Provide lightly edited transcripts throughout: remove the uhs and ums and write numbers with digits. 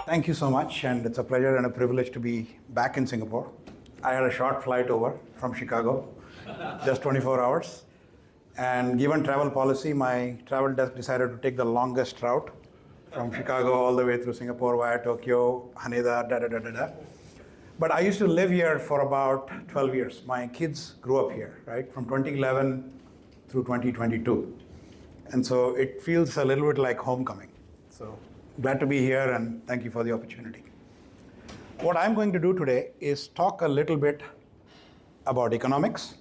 Thank you so much, and it's a pleasure and a privilege to be back in Singapore. I had a short flight over from Chicago, just 24 hours. And given travel policy, my travel desk decided to take the longest route from Chicago all the way through Singapore via Tokyo, Haneda, da. But I used to live here for about 12 years. My kids grew up here, right, from 2011 through 2022. And so it feels a little bit like homecoming. So glad to be here, and thank you for the opportunity. What I'm going to do today is talk a little bit about economics,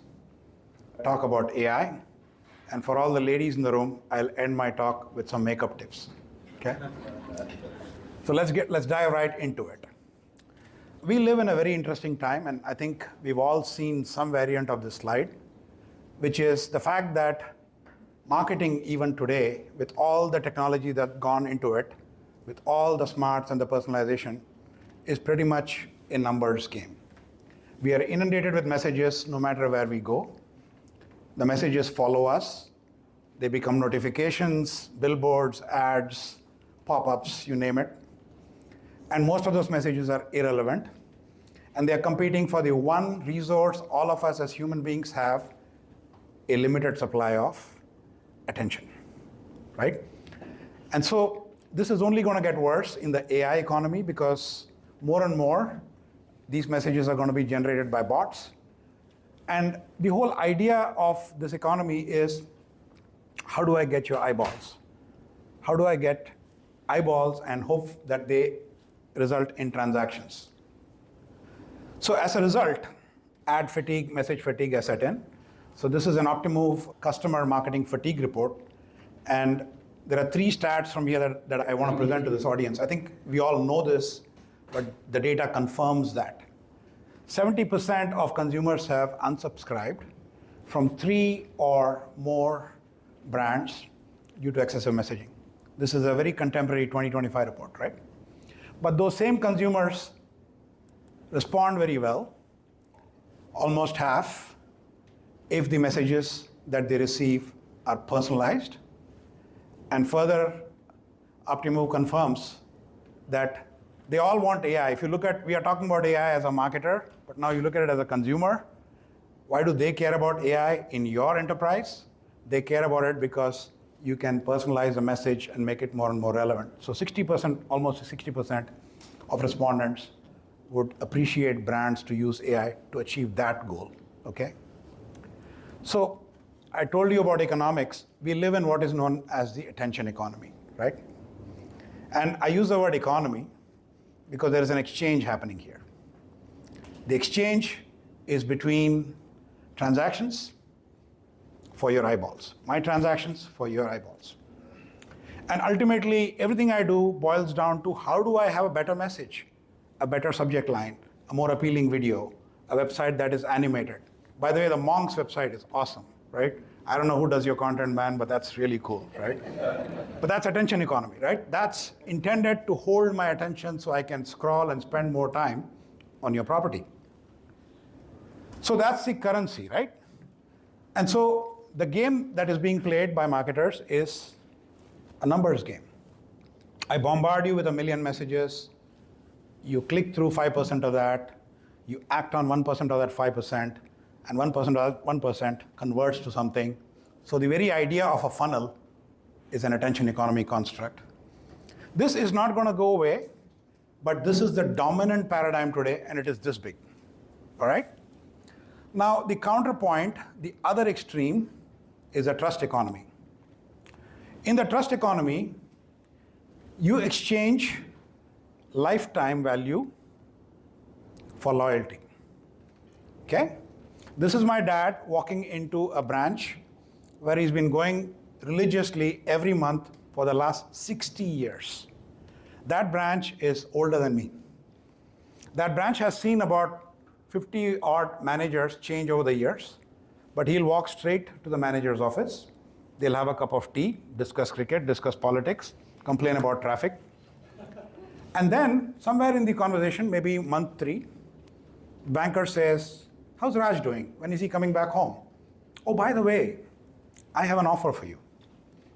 talk about AI, and for all the ladies in the room, I'll end my talk with some makeup tips. Okay? So let's dive right into it. We live in a very interesting time, and I think we've all seen some variant of this slide, which is the fact that marketing even today, with all the technology that's gone into it, with all the smarts and the personalization, is pretty much a numbers game. We are inundated with messages no matter where we go. The messages follow us. They become notifications, billboards, ads, pop-ups, you name it. And most of those messages are irrelevant. And they're competing for the one resource all of us as human beings have, a limited supply of attention, right? And so this is only going to get worse in the AI economy, because more and more these messages are going to be generated by bots. And the whole idea of this economy is, how do I get your eyeballs? How do I get eyeballs and hope that they result in transactions? So as a result, ad fatigue, message fatigue has set in. So this is an Optimove customer marketing fatigue report. And there are 3 stats from here that I want to present to this audience. I think we all know this, but the data confirms that. 70% of consumers have unsubscribed from 3 or more brands due to excessive messaging. This is a very contemporary 2025 report, right? But those same consumers respond very well, almost half, if the messages that they receive are personalized. And further, Optimove confirms that they all want AI. If you look at, we are talking about AI as a marketer, but now you look at it as a consumer. Why do they care about AI in your enterprise? They care about it because you can personalize the message and make it more and more relevant. So 60%, almost 60% of respondents would appreciate brands to use AI to achieve that goal, okay? So I told you about economics. We live in what is known as the attention economy, right? And I use the word economy because there is an exchange happening here. The exchange is between transactions for your eyeballs, my transactions for your eyeballs. And ultimately, everything I do boils down to, how do I have a better message, a better subject line, a more appealing video, a website that is animated. By the way, the Monk's website is awesome, right? I don't know who does your content, man, but that's really cool, right? But that's attention economy, right? That's intended to hold my attention so I can scroll and spend more time on your property. So that's the currency, right? And so the game that is being played by marketers is a numbers game. I bombard you with 1 million messages. You click through 5% of that. You act on 1% of that 5%. And 1% converts to something. So the very idea of a funnel is an attention economy construct. This is not going to go away, but this is the dominant paradigm today, and it is this big, all right? Now, the counterpoint, the other extreme, is a trust economy. In the trust economy, you exchange lifetime value for loyalty, okay? This is my dad walking into a branch where he's been going religiously every month for the last 60 years. That branch is older than me. That branch has seen about 50 odd managers change over the years, but he'll walk straight to the manager's office. They'll have a cup of tea, discuss cricket, discuss politics, complain about traffic. And then somewhere in the conversation, maybe month 3, banker says, "How's Raj doing? When is he coming back home? Oh, by the way, I have an offer for you.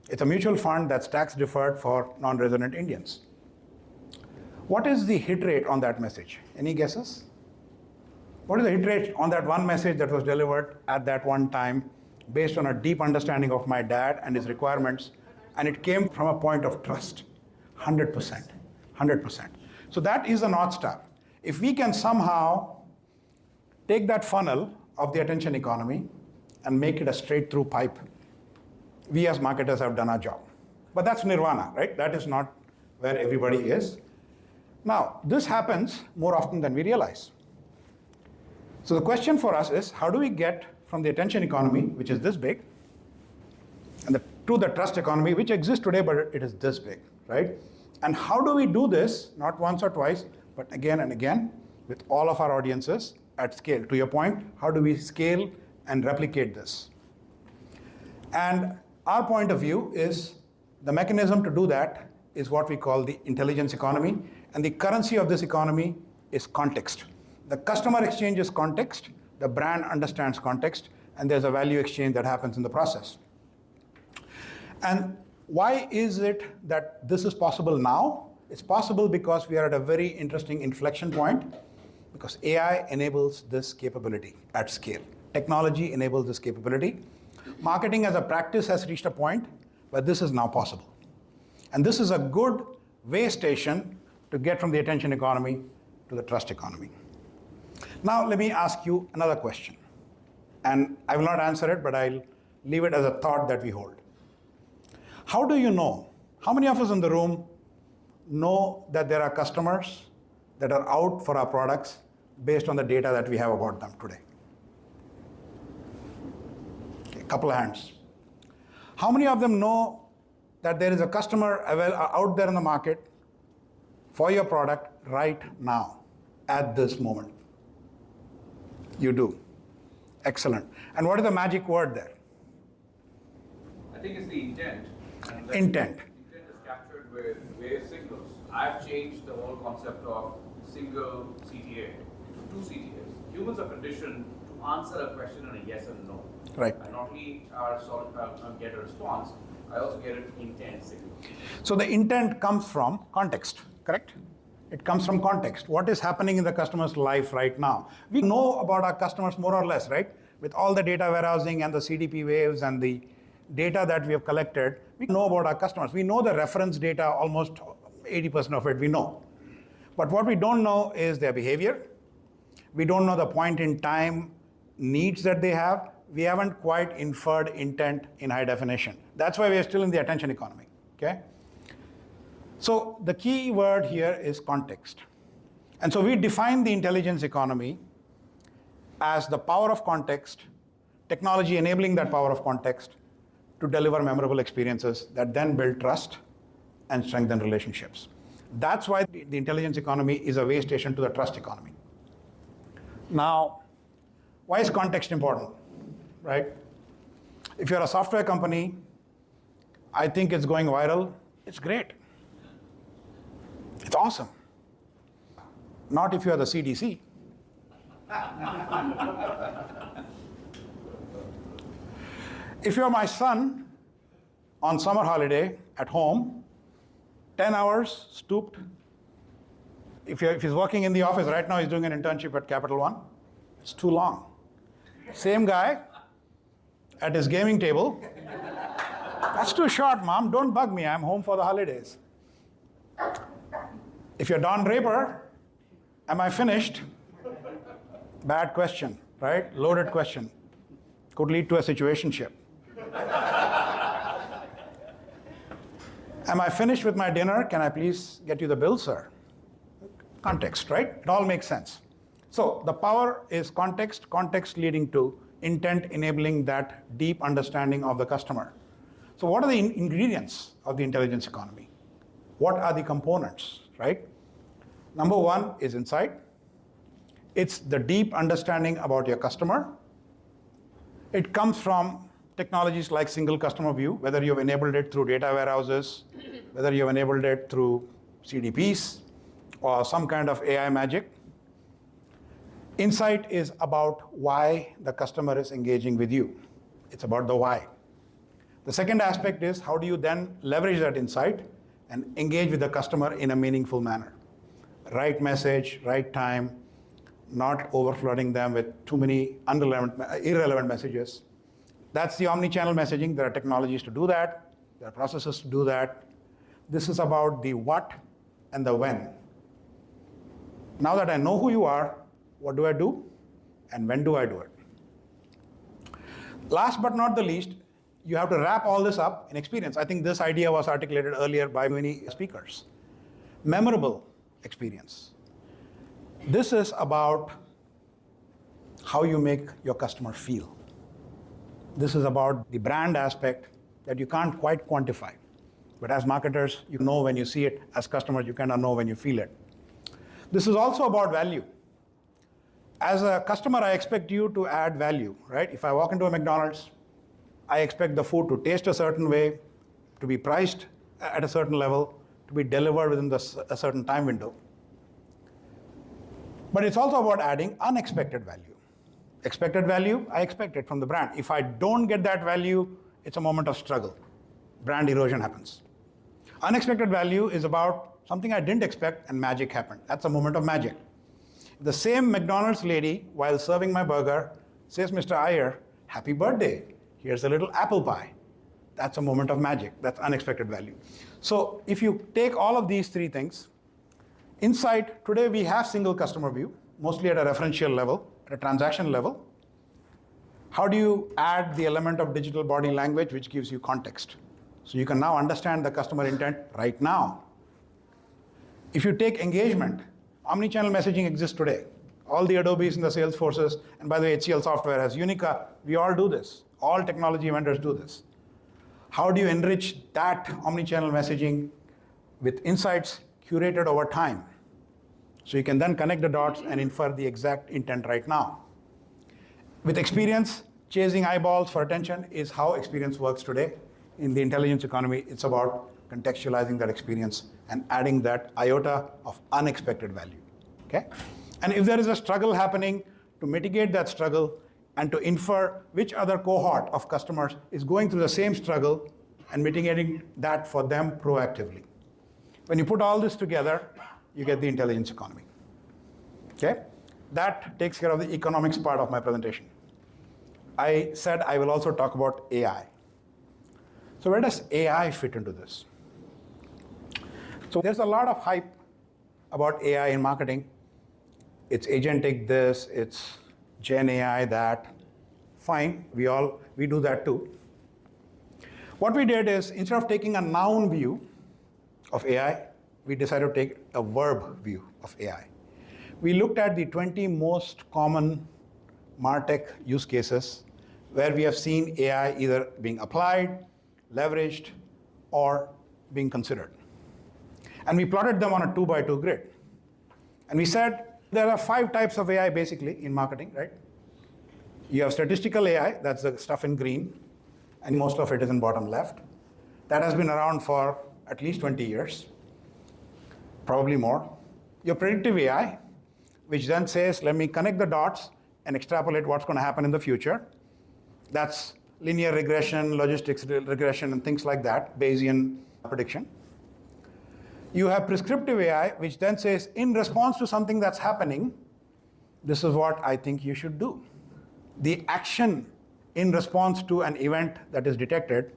It's a mutual fund that's tax deferred for non-resident Indians." What is the hit rate on that message? Any guesses? What is the hit rate on that one message that was delivered at that one time based on a deep understanding of my dad and his requirements, and it came from a point of trust? 100%. 100%. So that is a North Star. If we can somehow take that funnel of the attention economy and make it a straight through pipe, we as marketers have done our job. But that's nirvana, right? That is not where everybody is. Now, this happens more often than we realize. So the question for us is, how do we get from the attention economy, which is this big, and to the trust economy, which exists today, but it is this big, right? And how do we do this, not once or twice, but again and again, with all of our audiences at scale? To your point, how do we scale and replicate this? And our point of view is the mechanism to do that is what we call the intelligence economy, and the currency of this economy is context. The customer exchange is context, the brand understands context, and there's a value exchange that happens in the process. And why is it that this is possible now? It's possible because we are at a very interesting inflection point, because AI enables this capability at scale. Technology enables this capability. Marketing as a practice has reached a point where this is now possible. And this is a good way station to get from the attention economy to the trust economy. Now, let me ask you another question. And I will not answer it, but I'll leave it as a thought that we hold. How do you know? How many of us in the room know that there are customers that are out for our products based on the data that we have about them today? Okay, a couple of hands. How many of them know that there is a customer out there in the market for your product right now, at this moment? You do. Excellent. And what is the magic word there? I think it's the intent. And the Intent. Intent is captured with various signals. I've changed the whole concept of single CTA to two CTAs. Humans are conditioned to answer a question in a yes and no. Right. I not only get a response, I also get an intent signal. So the intent comes from context, correct? It comes from context. What is happening in the customer's life right now? We know about our customers more or less, right? With all the data warehousing and the CDP waves and the data that we have collected, we know about our customers. We know the reference data, almost 80% of it we know. But what we don't know is their behavior. We don't know the point in time needs that they have. We haven't quite inferred intent in high definition. That's why we are still in the attention economy, okay? So the key word here is context. And so we define the intelligence economy as the power of context, technology enabling that power of context to deliver memorable experiences that then build trust and strengthen relationships. That's why the intelligence economy is a way station to the trust economy. Now, why is context important, right? If you're a software company, I think it's going viral, it's great. It's awesome. Not if you're the CDC. If you're my son on summer holiday at home, 10 hours stooped. If he's working in the office, right now he's doing an internship at Capital One, it's too long. Same guy at his gaming table. That's too short, Mom, don't bug me, I'm home for the holidays. If you're Don Draper, am I finished? Bad question, right? Loaded question. Could lead to a situationship. Am I finished with my dinner? Can I please get you the bill, sir? Context, right? It all makes sense. So the power is context, context leading to intent enabling that deep understanding of the customer. So what are the ingredients of the intelligence economy? What are the components, right? Number one is insight. It's the deep understanding about your customer. It comes from technologies like single customer view, whether you've enabled it through data warehouses, whether you've enabled it through CDPs, or some kind of AI magic. Insight is about why the customer is engaging with you. It's about the why. The second aspect is how do you then leverage that insight and engage with the customer in a meaningful manner. right message, right time, not overflooding them with too many irrelevant messages. That's the omni-channel messaging. There are technologies to do that. There are processes to do that. This is about the what and the when. Now that I know who you are, what do I do? And when do I do it? Last but not the least, you have to wrap all this up in experience. I think this idea was articulated earlier by many speakers. Memorable experience. This is about how you make your customer feel. This is about the brand aspect that you can't quite quantify. But as marketers, you know when you see it. As customers, you kind of know when you feel it. This is also about value. As a customer, I expect you to add value, right? If I walk into a McDonald's, I expect the food to taste a certain way, to be priced at a certain level, to be delivered within a certain time window. But it's also about adding unexpected value. Expected value, I expect it from the brand. If I don't get that value, it's a moment of struggle. Brand erosion happens. Unexpected value is about something I didn't expect and magic happened. That's a moment of magic. The same McDonald's lady, while serving my burger, says, "Mr. Iyer, happy birthday. Here's a little apple pie." That's a moment of magic. That's unexpected value. So if you take all of these three things, inside, today we have single customer view, mostly at a referential level, at a transaction level. How do you add the element of digital body language, which gives you context? So you can now understand the customer intent right now. If you take engagement, omni-channel messaging exists today. All the Adobes and the Salesforces, and by the way, HCLSoftware has Unica, we all do this. All technology vendors do this. How do you enrich that omni-channel messaging with insights curated over time? So you can then connect the dots and infer the exact intent right now. With experience, chasing eyeballs for attention is how experience works today. In the intelligence economy, it's about contextualizing that experience and adding that iota of unexpected value, okay? And if there is a struggle happening, to mitigate that struggle and to infer which other cohort of customers is going through the same struggle and mitigating that for them proactively. When you put all this together, you get the intelligence economy, okay? That takes care of the economics part of my presentation. I said I will also talk about AI. So where does AI fit into this? So there's a lot of hype about AI in marketing. It's agentic this, it's Gen AI that. Fine, we do that too. What we did is, instead of taking a noun view of AI, we decided to take a verb view of AI. We looked at the 20 most common MarTech use cases where we have seen AI either being applied, leveraged, or being considered. And we plotted them on a 2x2 grid. And we said there are 5 types of AI basically in marketing, right? You have statistical AI, that's the stuff in green, and most of it is in bottom left. That has been around for at least 20 years, probably more. Your predictive AI, which then says, let me connect the dots and extrapolate what's going to happen in the future. That's linear regression, logistics regression, and things like that, Bayesian prediction. You have prescriptive AI, which then says, in response to something that's happening, this is what I think you should do. The action in response to an event that is detected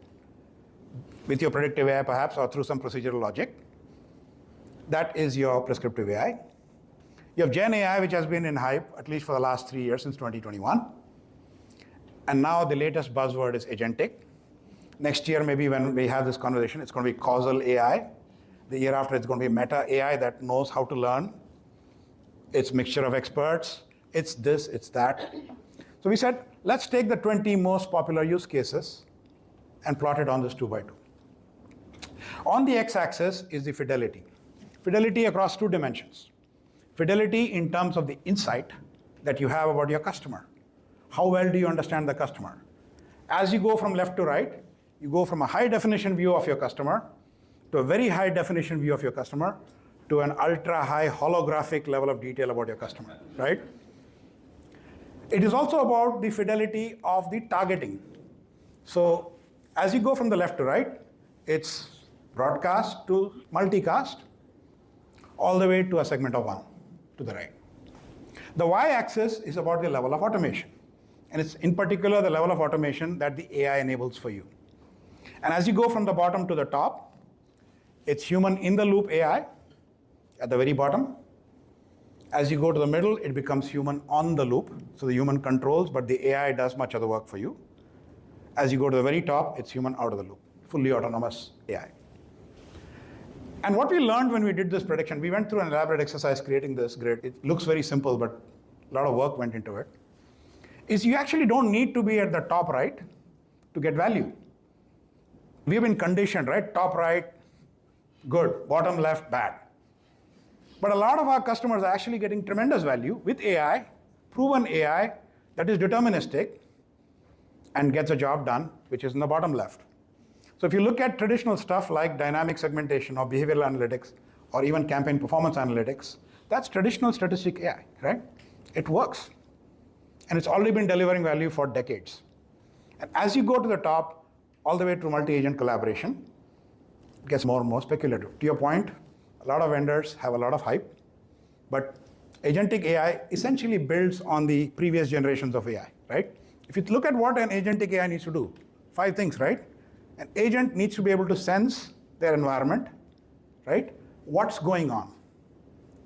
with your predictive AI perhaps, or through some procedural logic, that is your prescriptive AI. You have Gen AI, which has been in hype, at least for the last 3 years, since 2021. And now the latest buzzword is agentic. Next year, maybe when we have this conversation, it's going to be causal AI. The year after, it's going to be meta AI that knows how to learn. It's a mixture of experts. It's this, it's that. So we said, let's take the 20 most popular use cases and plot it on this 2x2. On the x-axis is the fidelity. Fidelity across 2 dimensions. Fidelity in terms of the insight that you have about your customer. How well do you understand the customer? As you go from left to right, you go from a high definition view of your customer to a very high definition view of your customer to an ultra high holographic level of detail about your customer, right? It is also about the fidelity of the targeting. So as you go from the left to right, it's broadcast to multicast, all the way to a segment of 1 to the right. The y-axis is about the level of automation. And it's in particular the level of automation that the AI enables for you. And as you go from the bottom to the top, it's human in the loop AI at the very bottom. As you go to the middle, it becomes human on the loop. So the human controls, but the AI does much of the work for you. As you go to the very top, it's human out of the loop, fully autonomous AI. And what we learned when we did this prediction, we went through an elaborate exercise creating this grid. It looks very simple, but a lot of work went into it, is you actually don't need to be at the top right to get value. We've been conditioned, right? Top right, good. Bottom left, bad. But a lot of our customers are actually getting tremendous value with AI, proven AI that is deterministic and gets a job done, which is in the bottom left. So if you look at traditional stuff like dynamic segmentation or behavioral analytics or even campaign performance analytics, that's traditional statistic AI, right? It works. And it's already been delivering value for decades. And as you go to the top, all the way to multi-agent collaboration, it gets more and more speculative. To your point, a lot of vendors have a lot of hype, but agentic AI essentially builds on the previous generations of AI, right? If you look at what an agentic AI needs to do, 5 things, right? An agent needs to be able to sense their environment, right? What's going on?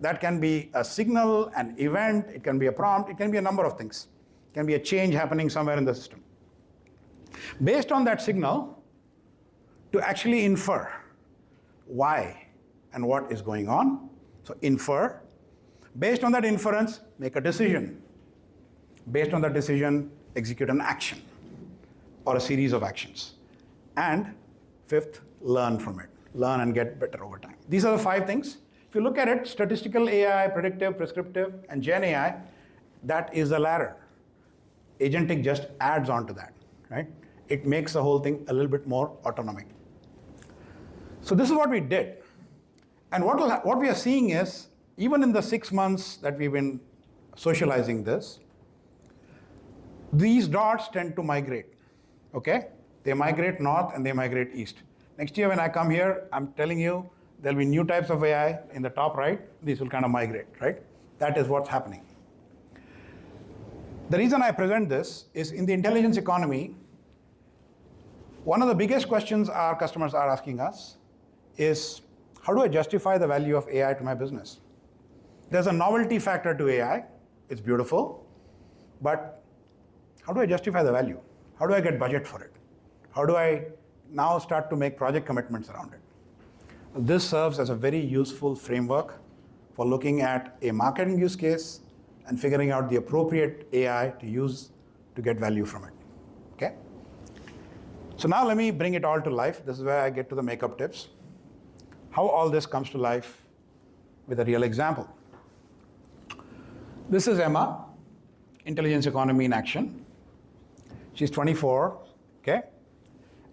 That can be a signal, an event, it can be a prompt, it can be a number of things. It can be a change happening somewhere in the system. Based on that signal, to actually infer why and what is going on. So infer. Based on that inference, make a decision. Based on that decision, execute an action or a series of actions. And 5th, learn from it. Learn and get better over time. These are the 5 things. If you look at it, statistical AI, predictive, prescriptive, and Gen AI, that is the ladder. Agentic just adds on to that, right? It makes the whole thing a little bit more autonomic. So this is what we did. And what we are seeing is, even in the 6 months that we've been socializing this, these dots tend to migrate, okay? They migrate north and they migrate east. Next year when I come here, I'm telling you, there'll be new types of AI in the top right. These will kind of migrate, right? That is what's happening. The reason I present this is in the intelligence economy, one of the biggest questions our customers are asking us is, how do I justify the value of AI to my business? There's a novelty factor to AI. It's beautiful. But how do I justify the value? How do I get budget for it? How do I now start to make project commitments around it? This serves as a very useful framework for looking at a marketing use case and figuring out the appropriate AI to use to get value from it, okay? So now let me bring it all to life. This is where I get to the makeup tips. How all this comes to life with a real example. This is Emma, intelligence economy in action. She's 24, okay?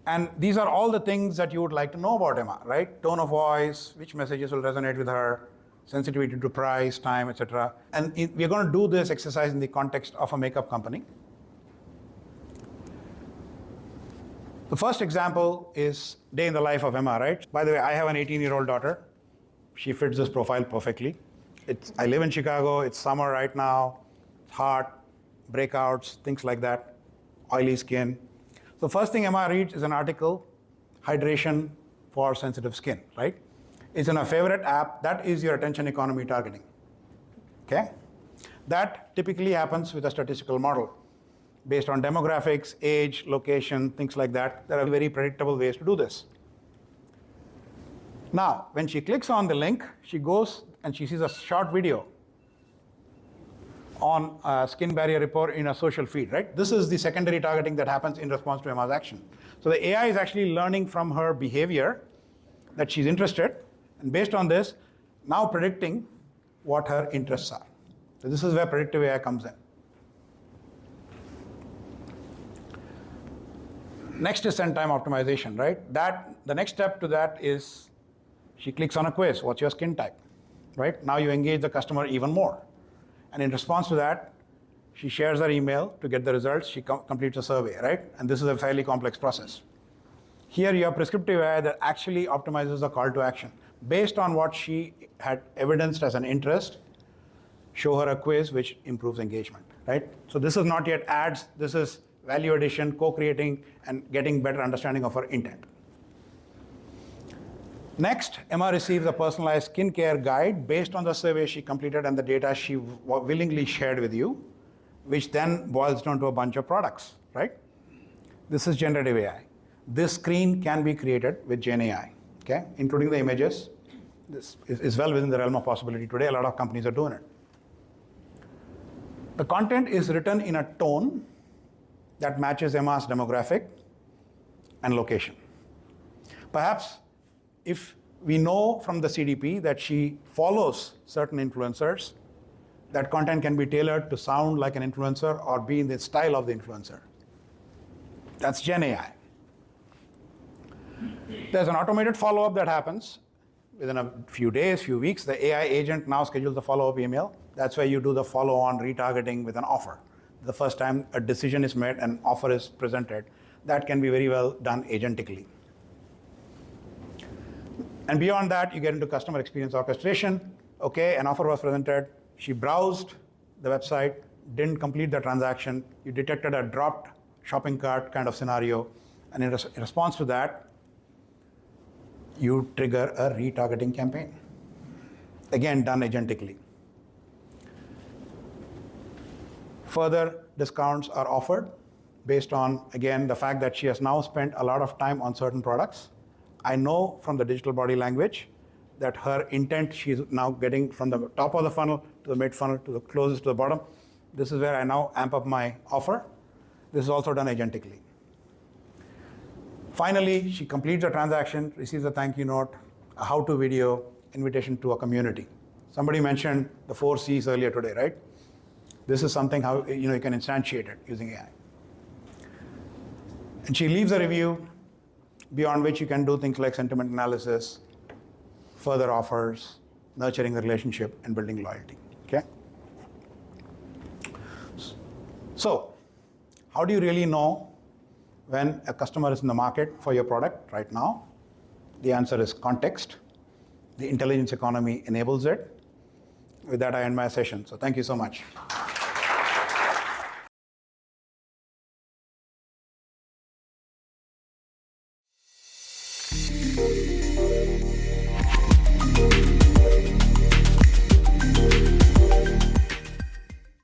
And these are all the things that you would like to know about Emma, right? Tone of voice, which messages will resonate with her, sensitivity to price, time, etc. And we're going to do this exercise in the context of a makeup company. The first example is day in the life of Emma, right? By the way, I have an 18-year-old daughter. She fits this profile perfectly. I live in Chicago. It's summer right now. It's hot, breakouts, things like that, oily skin. So first thing Emma reads is an article, hydration for sensitive skin, right? It's in a favorite app. That is your attention economy targeting, okay? That typically happens with a statistical model based on demographics, age, location, things like that. There are very predictable ways to do this. Now, when she clicks on the link, she goes and she sees a short video on a skin barrier report in a social feed, right? This is the secondary targeting that happens in response to Emma's action. So the AI is actually learning from her behavior that she's interested, and based on this, now predicting what her interests are. So this is where predictive AI comes in. Next is send time optimization, right? The next step to that is she clicks on a quiz. What's your skin type, right? Now you engage the customer even more. And in response to that, she shares her email to get the results. She completes a survey, right? And this is a fairly complex process. Here you have prescriptive AI that actually optimizes the call to action. based on what she had evidenced as an interest, show her a quiz which improves engagement, right? So this is not yet ads, this is value addition, co-creating, and getting better understanding of her intent. Next, Emma receives a personalized skincare guide based on the survey she completed and the data she willingly shared with you, which then boils down to a bunch of products, right? This is generative AI. This screen can be created with Gen AI, okay? Including the images. This is well within the realm of possibility today. A lot of companies are doing it. The content is written in a tone that matches Emma's demographic and location. Perhaps if we know from the CDP that she follows certain influencers, that content can be tailored to sound like an influencer or be in the style of the influencer. That's Gen AI. There's an automated follow-up that happens within a few days, few weeks. The AI agent now schedules the follow-up email. That's where you do the follow-on retargeting with an offer. The first time a decision is made, an offer is presented, that can be very well done agentically. And beyond that, you get into customer experience orchestration. Okay, an offer was presented. She browsed the website, didn't complete the transaction. You detected a dropped shopping cart kind of scenario. And in response to that, you trigger a retargeting campaign. Again, done agentically. Further discounts are offered based on, again, the fact that she has now spent a lot of time on certain products. I know from the digital body language that her intent, she's now getting from the top of the funnel to the mid funnel to the closest to the bottom. This is where I now amp up my offer. This is also done agentically. Finally, she completes the transaction, receives a thank you note, a how-to video, invitation to a community. Somebody mentioned the 4 C's earlier today, right? This is something how you can instantiate it using AI. And she leaves a review, beyond which you can do things like sentiment analysis, further offers, nurturing the relationship, and building loyalty, okay? So, how do you really know when a customer is in the market for your product right now? The answer is context. The intelligence economy enables it. With that, I end my session. So thank you so much.